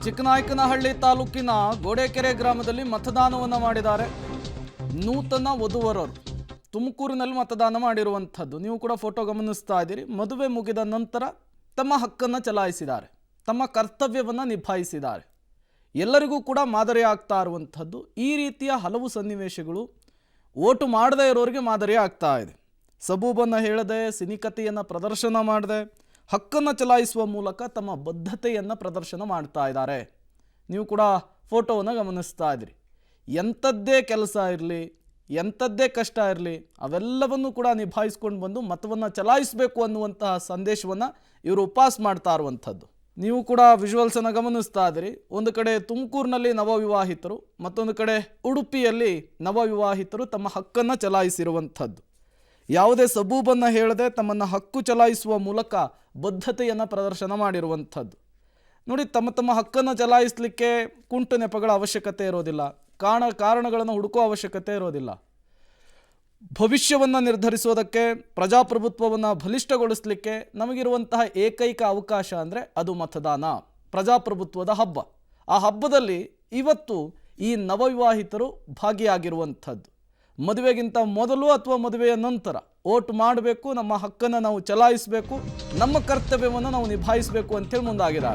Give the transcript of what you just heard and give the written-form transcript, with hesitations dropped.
ಚಿಕ್ಕನಾಯಕನಹಳ್ಳಿ ತಾಲೂಕಿನ ಗೋಡೆಕೆರೆ ಗ್ರಾಮದಲ್ಲಿ ಮತದಾನವನ್ನು ಮಾಡಿದ್ದಾರೆ ನೂತನ ವಧುವರರು. ತುಮಕೂರಿನಲ್ಲಿ ಮತದಾನ ಮಾಡಿರುವಂಥದ್ದು ನೀವು ಕೂಡ ಫೋಟೋ ಗಮನಿಸ್ತಾ ಇದ್ದೀರಿ. ಮದುವೆ ಮುಗಿದ ನಂತರ ತಮ್ಮ ಹಕ್ಕನ್ನು ಚಲಾಯಿಸಿದ್ದಾರೆ, ತಮ್ಮ ಕರ್ತವ್ಯವನ್ನು ನಿಭಾಯಿಸಿದ್ದಾರೆ. ಎಲ್ಲರಿಗೂ ಕೂಡ ಮಾದರಿ ಆಗ್ತಾ ಇರುವಂಥದ್ದು. ಈ ರೀತಿಯ ಹಲವು ಸನ್ನಿವೇಶಗಳು ಓಟು ಮಾಡದೇ ಇರೋರಿಗೆ ಮಾದರಿ ಆಗ್ತಾ ಇದೆ. ಸಬೂಬನ್ನು ಹೇಳದೆ, ಸಿನಿಕತೆಯನ್ನು ಪ್ರದರ್ಶನ ಮಾಡದೆ, ಹಕ್ಕನ್ನು ಚಲಾಯಿಸುವ ಮೂಲಕ ತಮ್ಮ ಬದ್ಧತೆಯನ್ನು ಪ್ರದರ್ಶನ ಮಾಡ್ತಾ ಇದ್ದಾರೆ. ನೀವು ಕೂಡ ಫೋಟೋವನ್ನು ಗಮನಿಸ್ತಾ ಇದ್ದೀರಿ. ಎಂಥದ್ದೇ ಕೆಲಸ ಇರಲಿ, ಎಂಥದ್ದೇ ಕಷ್ಟ ಇರಲಿ, ಅವೆಲ್ಲವನ್ನು ಕೂಡ ನಿಭಾಯಿಸ್ಕೊಂಡು ಬಂದು ಮತವನ್ನು ಚಲಾಯಿಸಬೇಕು ಅನ್ನುವಂತಹ ಸಂದೇಶವನ್ನು ಇವರು ಪಾಸ್ ಮಾಡ್ತಾ ಇರುವಂಥದ್ದು. ನೀವು ಕೂಡ ವಿಜುವಲ್ಸನ್ನು ಗಮನಿಸ್ತಾ ಇದ್ದೀರಿ. ಒಂದು ಕಡೆ ತುಮಕೂರಿನಲ್ಲಿ ನವವಿವಾಹಿತರು, ಮತ್ತೊಂದು ಕಡೆ ಉಡುಪಿಯಲ್ಲಿ ನವವಿವಾಹಿತರು ತಮ್ಮ ಹಕ್ಕನ್ನು ಚಲಾಯಿಸಿರುವಂಥದ್ದು. ಯಾವುದೇ ಸಬೂಬನ್ನು ಹೇಳದೆ ತಮ್ಮನ್ನು ಹಕ್ಕು ಚಲಾಯಿಸುವ ಮೂಲಕ ಬದ್ಧತೆಯನ್ನು ಪ್ರದರ್ಶನ ಮಾಡಿರುವಂಥದ್ದು. ನೋಡಿ, ತಮ್ಮ ತಮ್ಮ ಹಕ್ಕನ್ನು ಚಲಾಯಿಸಲಿಕ್ಕೆ ಕುಂಟು ನೆಪಗಳ ಅವಶ್ಯಕತೆ ಇರೋದಿಲ್ಲ, ಕಾರಣಗಳನ್ನು ಹುಡುಕುವ ಅವಶ್ಯಕತೆ ಇರೋದಿಲ್ಲ. ಭವಿಷ್ಯವನ್ನು ನಿರ್ಧರಿಸೋದಕ್ಕೆ, ಪ್ರಜಾಪ್ರಭುತ್ವವನ್ನು ಬಲಿಷ್ಠಗೊಳಿಸಲಿಕ್ಕೆ ನಮಗಿರುವಂತಹ ಏಕೈಕ ಅವಕಾಶ ಅಂದರೆ ಅದು ಮತದಾನ, ಪ್ರಜಾಪ್ರಭುತ್ವದ ಹಬ್ಬ. ಆ ಹಬ್ಬದಲ್ಲಿ ಇವತ್ತು ಈ ನವವಿವಾಹಿತರು ಭಾಗಿಯಾಗಿರುವಂಥದ್ದು. ಮದುವೆಗಿಂತ ಮೊದಲು ಅಥವಾ ಮದುವೆಯ ನಂತರ ಓಟ್ ಮಾಡಬೇಕು, ನಮ್ಮ ಹಕ್ಕನ್ನು ನಾವು ಚಲಾಯಿಸಬೇಕು, ನಮ್ಮ ಕರ್ತವ್ಯವನ್ನು ನಾವು ನಿಭಾಯಿಸಬೇಕು ಅಂತೇಳಿ ಮುಂದಾಗಿದ್ದಾರೆ.